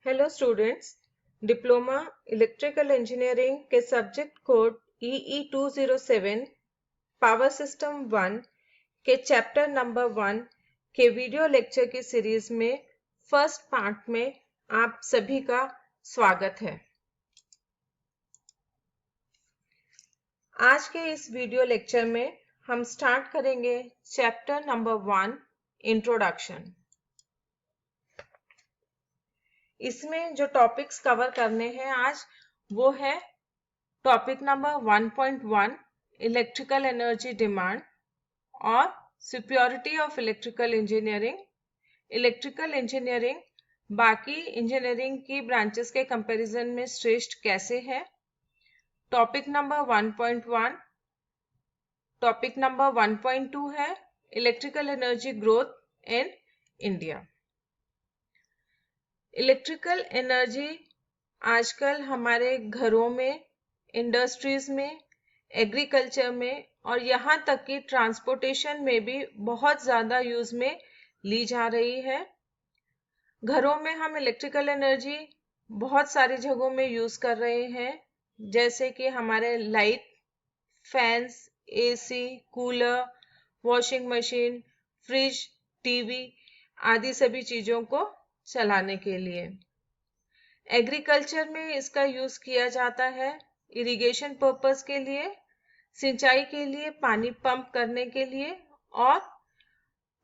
Hello students, diploma electrical engineering के subject code EE 207 power system 1 के chapter number 1 के video lecture की series में फर्स्ट पार्ट में आप सभी का स्वागत है। आज के इस वीडियो लेक्चर में हम स्टार्ट करेंगे चैप्टर नंबर 1 इंट्रोडक्शन। इसमें जो टॉपिक्स कवर करने हैं आज वो है topic number 1.1 electrical energy demand और superiority of electrical engineering. Electrical engineering बाकी इंजीनियरिंग की ब्रांचेस के कंपैरिजन में श्रेष्ठ कैसे है। Topic number 1.1। टॉपिक नंबर 1.2 है electrical energy growth in India. Electrical energy आजकल हमारे घरों में, इंडस्ट्रीज में, एग्रीकल्चर में और यहाँ तक कि ट्रांसपोर्टेशन में भी बहुत ज़्यादा यूज में ली जा रही है। घरों में हम इलेक्ट्रिकल एनर्जी बहुत सारी जगहों में यूज कर रहे हैं, जैसे कि हमारे light, fans, AC, cooler, washing machine, fridge, TV आदि सभी चीजों को चलाने के लिए। एग्रीकल्चर में इसका यूज किया जाता है इरिगेशन पर्पस के लिए, सिंचाई के लिए, पानी पंप करने के लिए और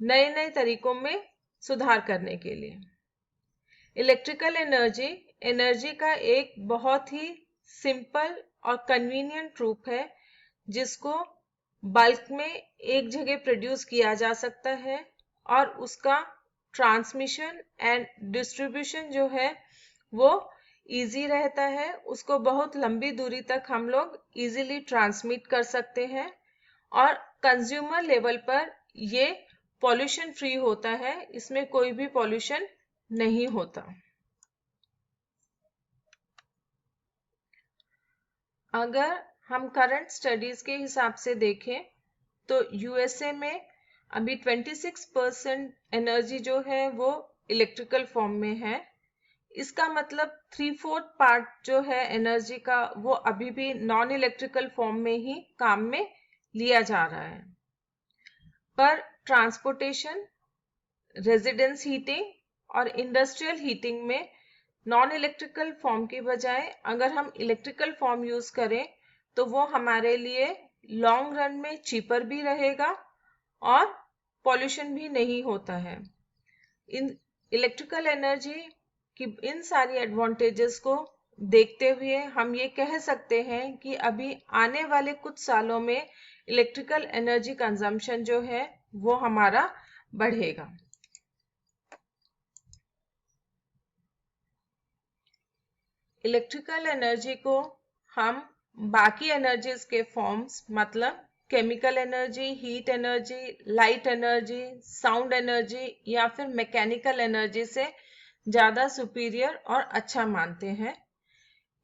नए नए तरीकों में सुधार करने के लिए। इलेक्ट्रिकल एनर्जी का एक बहुत ही सिंपल और कन्वीनियंट रूप है जिसको बल्क में एक जगह प्रोड्यूस किया जा सकता है और उसका ट्रांसमिशन एंड डिस्ट्रीब्यूशन जो है वो इजी रहता है। उसको बहुत लंबी दूरी तक हम लोग इजीली ट्रांसमिट कर सकते हैं और कंज्यूमर लेवल पर ये पॉल्यूशन फ्री होता है, इसमें कोई भी पॉल्यूशन नहीं होता। अगर हम करंट स्टडीज के हिसाब से देखें तो यूएसए में अभी 26% एनर्जी जो है वो इलेक्ट्रिकल फॉर्म में है। इसका मतलब 3/4 पार्ट जो है एनर्जी का वो अभी भी नॉन इलेक्ट्रिकल फॉर्म में ही काम में लिया जा रहा है। पर ट्रांसपोर्टेशन, रेजिडेंस हीटिंग और इंडस्ट्रियल हीटिंग में नॉन इलेक्ट्रिकल फॉर्म की बजाय अगर हम इलेक्ट्रिकल फॉर्म यूज करें तो वो हमारे लिए लॉन्ग रन में चीपर भी रहेगा और पॉल्यूशन भी नहीं होता है। इन इलेक्ट्रिकल एनर्जी की इन सारी एडवांटेजेस को देखते हुए हम ये कह सकते हैं कि अभी आने वाले कुछ सालों में इलेक्ट्रिकल एनर्जी कंजम्पशन जो है वो हमारा बढ़ेगा। इलेक्ट्रिकल एनर्जी को हम बाकी एनर्जीज के फॉर्म्स मतलब chemical energy, heat energy, light energy, sound energy या फिर मैकेनिकल एनर्जी से ज्यादा सुपीरियर और अच्छा मानते हैं।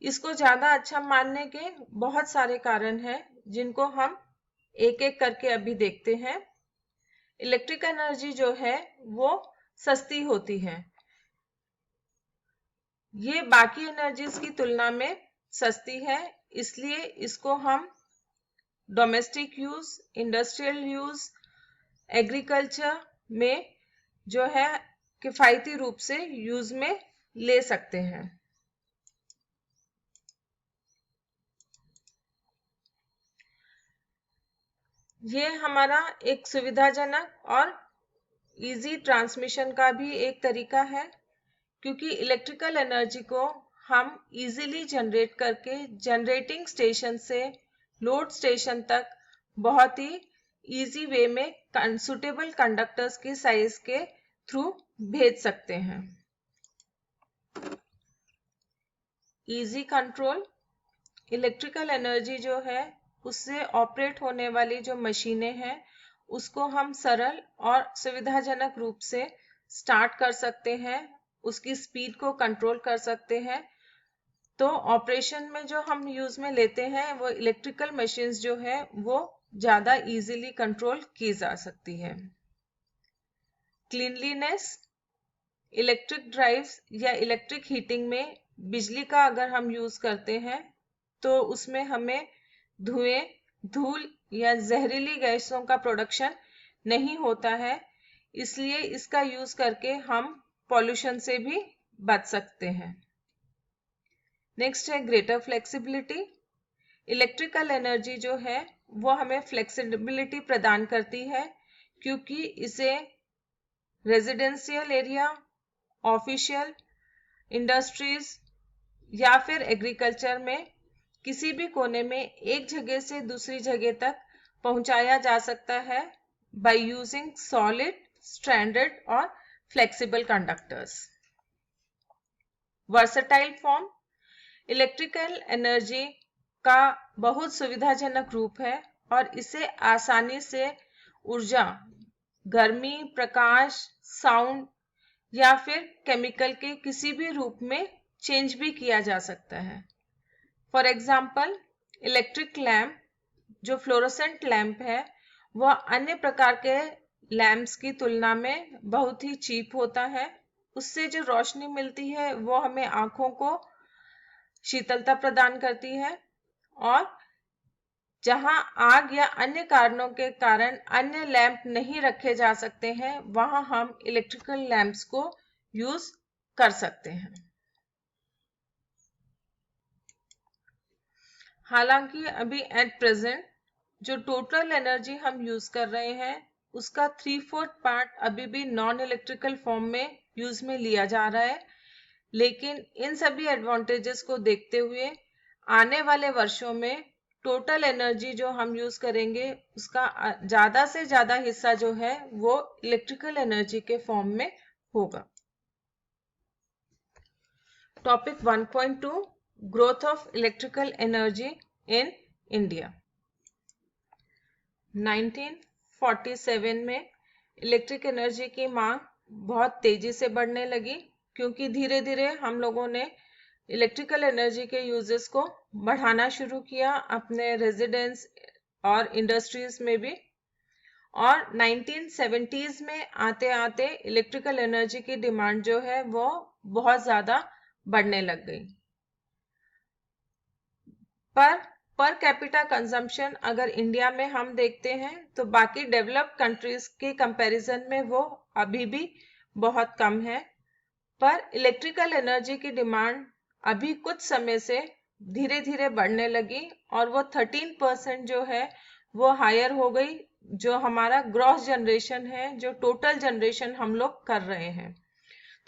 इसको ज्यादा अच्छा मानने के बहुत सारे कारण हैं जिनको हम एक एक करके अभी देखते हैं। इलेक्ट्रिक एनर्जी जो है वो सस्ती होती है। ये बाकी एनर्जीज की तुलना में सस्ती है, इसलिए इसको हम domestic use, industrial use, agriculture में जो है किफायती रूप से यूज में ले सकते हैं। ये हमारा एक सुविधाजनक और इजी ट्रांसमिशन का भी एक तरीका है, क्योंकि इलेक्ट्रिकल एनर्जी को हम इजीली जनरेट करके जनरेटिंग स्टेशन से लोड स्टेशन तक बहुत ही इजी वे में सुटेबल कंडक्टर्स की साइज के थ्रू भेज सकते हैं। इजी कंट्रोल, इलेक्ट्रिकल एनर्जी जो है उससे ऑपरेट होने वाली जो मशीनें हैं उसको हम सरल और सुविधाजनक रूप से स्टार्ट कर सकते हैं, उसकी स्पीड को कंट्रोल कर सकते हैं। तो ऑपरेशन में जो हम यूज में लेते हैं वो इलेक्ट्रिकल मशीन्स जो है वो ज्यादा इजीली कंट्रोल की जा सकती है। क्लीनलीनेस, इलेक्ट्रिक ड्राइव्स या इलेक्ट्रिक हीटिंग में बिजली का अगर हम यूज करते हैं तो उसमें हमें धुएं, धूल या जहरीली गैसों का प्रोडक्शन नहीं होता है, इसलिए इसका यूज करके हम पॉल्यूशन से भी बच सकते हैं। नेक्स्ट है ग्रेटर फ्लेक्सिबिलिटी। इलेक्ट्रिकल एनर्जी जो है वो हमें फ्लेक्सिबिलिटी प्रदान करती है, क्योंकि इसे रेजिडेंशियल एरिया, ऑफिशियल, इंडस्ट्रीज या फिर एग्रीकल्चर में किसी भी कोने में एक जगह से दूसरी जगह तक पहुंचाया जा सकता है by using solid, stranded और flexible conductors. Versatile form। Electrical energy का बहुत सुविधाजनक रूप है और इसे आसानी से ऊर्जा, गर्मी, प्रकाश, साउंड या फिर केमिकल के किसी भी रूप में चेंज भी किया जा सकता है। फॉर एग्जाम्पल, इलेक्ट्रिक लैम्प जो फ्लोरोसेंट लैम्प है वह अन्य प्रकार के लैम्प्स की तुलना में बहुत ही चीप होता है। उससे जो रोशनी मिलती है वो हमें आंखों को शीतलता प्रदान करती है, और जहां आग या अन्य कारणों के कारण अन्य लैंप नहीं रखे जा सकते हैं वहां हम इलेक्ट्रिकल लैंप्स को यूज कर सकते हैं। हालांकि अभी एट प्रेजेंट जो टोटल एनर्जी हम यूज कर रहे हैं उसका 3/4 पार्ट अभी भी नॉन इलेक्ट्रिकल फॉर्म में यूज में लिया जा रहा है, लेकिन इन सभी एडवांटेजेस को देखते हुए आने वाले वर्षों में टोटल एनर्जी जो हम यूज करेंगे उसका ज्यादा से ज्यादा हिस्सा जो है वो इलेक्ट्रिकल एनर्जी के फॉर्म में होगा। Topic 1.2 growth of electrical energy in India. 1947 में इलेक्ट्रिक एनर्जी की मांग बहुत तेजी से बढ़ने लगी, क्योंकि धीरे धीरे हम लोगों ने इलेक्ट्रिकल एनर्जी के यूजेस को बढ़ाना शुरू किया अपने रेजिडेंस और इंडस्ट्रीज में भी, और 1970s में आते आते इलेक्ट्रिकल एनर्जी की डिमांड जो है वो बहुत ज्यादा बढ़ने लग गई। पर कैपिटा कंजम्पशन अगर इंडिया में हम देखते हैं तो बाकी डेवलप्ड कंट्रीज के कंपैरिजन में वो अभी भी बहुत कम है, पर इलेक्ट्रिकल एनर्जी की डिमांड अभी कुछ समय से धीरे धीरे बढ़ने लगी और वो 13% जो है वो हायर हो गई, जो हमारा ग्रॉस जनरेशन है, जो टोटल जनरेशन हम लोग कर रहे हैं।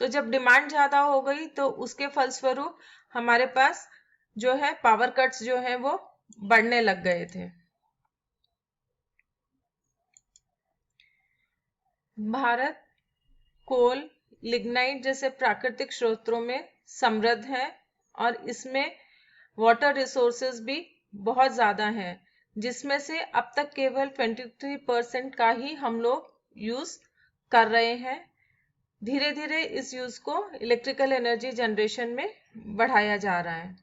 तो जब डिमांड ज्यादा हो गई तो उसके फलस्वरूप हमारे पास जो है पावर कट्स जो है वो बढ़ने लग गए थे। भारत कोल, लिग्नाइट जैसे प्राकृतिक स्रोतों में समृद्ध है और इसमें वाटर रिसोर्सेज भी बहुत ज्यादा हैं, जिसमें से अब तक केवल 23% का ही हम लोग यूज कर रहे हैं। धीरे धीरे इस यूज को इलेक्ट्रिकल एनर्जी जनरेशन में बढ़ाया जा रहा है।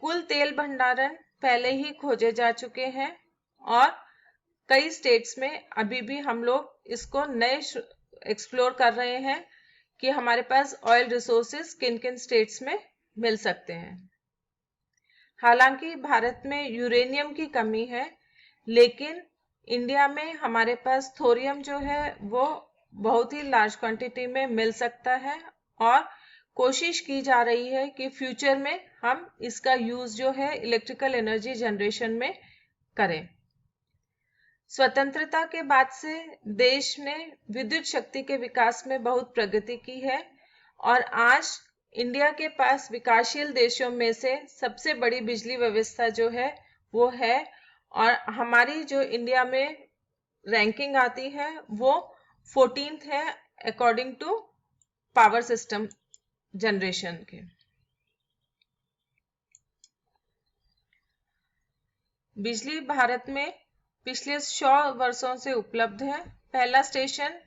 कुल तेल भंडारण पहले ही खोजे जा चुके हैं और कई स्टेट्स में अभी भी हम लोग इसको नए एक्सप्लोर कर रहे हैं कि हमारे पास ऑयल रिसोर्सेज किन किन स्टेट्स में मिल सकते हैं। हालांकि भारत में यूरेनियम की कमी है, लेकिन इंडिया में हमारे पास थोरियम जो है वो बहुत ही लार्ज क्वांटिटी में मिल सकता है और कोशिश की जा रही है कि फ्यूचर में हम इसका यूज जो है इलेक्ट्रिकल एनर्जी जनरेशन में करें। स्वतंत्रता के बाद से देश ने विद्युत शक्ति के विकास में बहुत प्रगति की है और आज इंडिया के पास विकासशील देशों में से सबसे बड़ी बिजली व्यवस्था जो है वो है, और हमारी जो इंडिया में रैंकिंग आती है वो 14th है according to power system generation के। बिजली भारत में पिछले 100 वर्षों से उपलब्ध है। पहला स्टेशन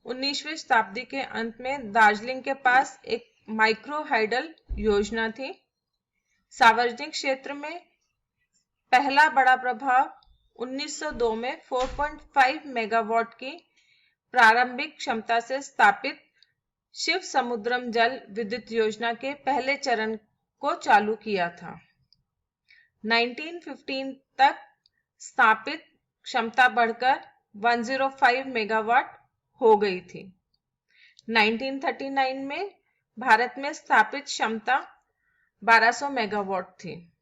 19वीं शताब्दी के अंत में दार्जिलिंग के पास एक माइक्रो हाइडल योजना थी। सार्वजनिक क्षेत्र में पहला बड़ा प्रभाव 1902 में 4.5 मेगावाट की प्रारंभिक क्षमता से स्थापित शिव समुद्रम जल विद्युत योजना के पहले चरण को चालू किया था। 1915 तक स्थापित क्षमता बढ़कर 105 मेगावाट हो गई थी। 1939 में भारत में स्थापित क्षमता 1200 मेगावाट थी।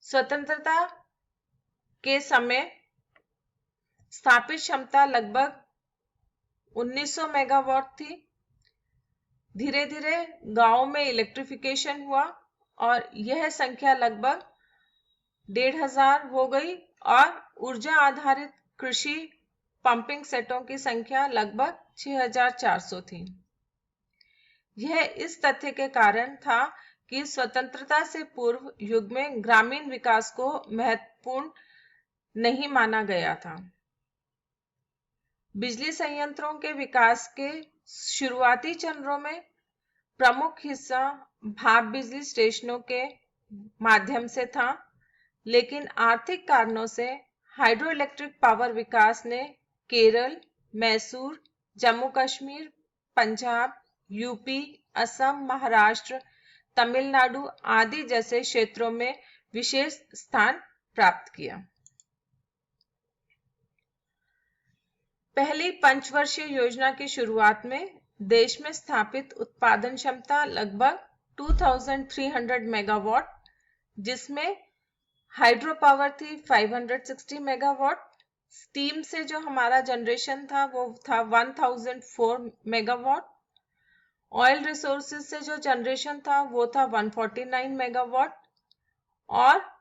स्वतंत्रता के समय स्थापित क्षमता लगभग 1900 मेगावाट थी। धीरे धीरे गांवों में इलेक्ट्रिफिकेशन हुआ और यह संख्या लगभग 1500 हो गई और ऊर्जा आधारित कृषि पंपिंग सेटों की संख्या लगभग 6400 थी। यह इस तथ्य के कारण था कि स्वतंत्रता से पूर्व युग में ग्रामीण विकास को महत्वपूर्ण नहीं माना गया था। बिजली संयंत्रों के विकास के शुरुआती चरणों में प्रमुख हिस्सा भाप बिजली स्टेशनों के माध्यम से था, लेकिन आर्थिक कारणों से हाइड्रो इलेक्ट्रिक पावर विकास ने केरल, मैसूर, जम्मू कश्मीर, पंजाब, यूपी, असम, महाराष्ट्र, तमिलनाडु आदि जैसे क्षेत्रों में विशेष स्थान प्राप्त किया। पहली पंचवर्षीय योजना की शुरुआत में देश में स्थापित उत्पादन क्षमता लगभग 2300 मेगावाट, जिसमें हाइड्रो पावर थी 560 मेगावाट, स्टीम से जो हमारा जनरेशन था वो था 1004 मेगावाट, ऑयल रिसोर्सेज से जो जनरेशन था वो था 149 मेगावाट और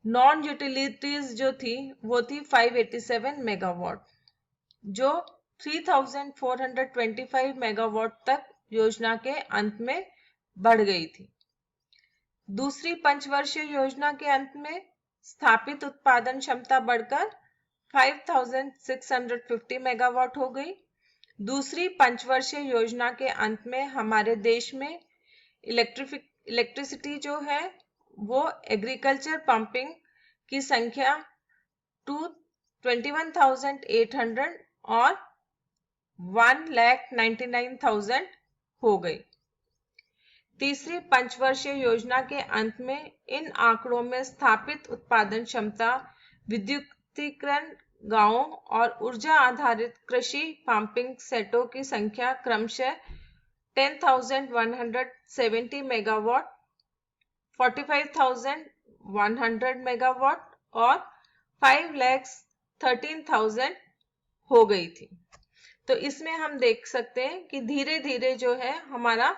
नॉन यूटिलिटीज जो थी वो थी 587 मेगावाट, जो 3425 मेगावाट तक योजना के अंत में बढ़ गई थी। दूसरी पंचवर्षीय योजना के अंत में स्थापित उत्पादन क्षमता बढ़कर 5650 मेगावाट हो गई। दूसरी पंचवर्षीय योजना के अंत में हमारे देश में इलेक्ट्रिसिटी जो है वो एग्रीकल्चर पंपिंग की संख्या 21,800 और 1,99,000 हो गई। तीसरी पंचवर्षीय योजना के अंत में इन आंकड़ों में स्थापित उत्पादन क्षमता, विद्युतीकरण गांवों और ऊर्जा आधारित कृषि पंपिंग सेटों की संख्या क्रमशः 10,170 मेगावाट, 45,100 मेगावाट और 5,13,000 हो गई थी। तो इसमें हम देख सकते हैं कि धीरे धीरे जो है हमारा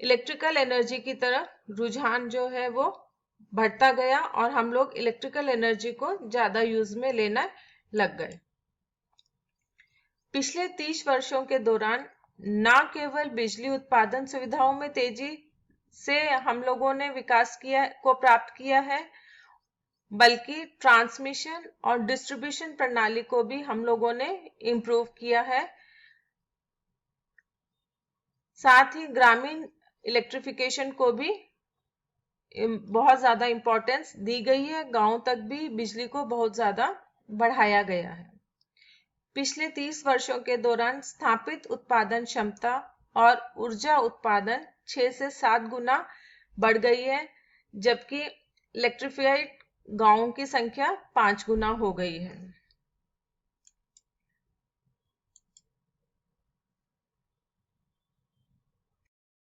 इलेक्ट्रिकल एनर्जी की तरफ रुझान जो है वो बढ़ता गया और हम लोग इलेक्ट्रिकल एनर्जी को ज्यादा यूज में लेना लग गए। पिछले 30 वर्षों के दौरान न केवल बिजली उत्पादन सुविधाओं में तेजी से हम लोगों ने विकास को प्राप्त किया है, बल्कि ट्रांसमिशन और डिस्ट्रीब्यूशन प्रणाली को भी हम लोगों ने इम्प्रूव किया है। साथ ही ग्रामीण इलेक्ट्रिफिकेशन को भी बहुत ज्यादा इंपॉर्टेंस दी गई है। गांव तक भी बिजली को बहुत ज्यादा बढ़ाया गया है। पिछले 30 वर्षों के दौरान स्थापित उत्पादन क्षमता और ऊर्जा उत्पादन 6 से 7 गुना बढ़ गई है, जबकि इलेक्ट्रिफाइड गांवों की संख्या 5 गुना हो गई है।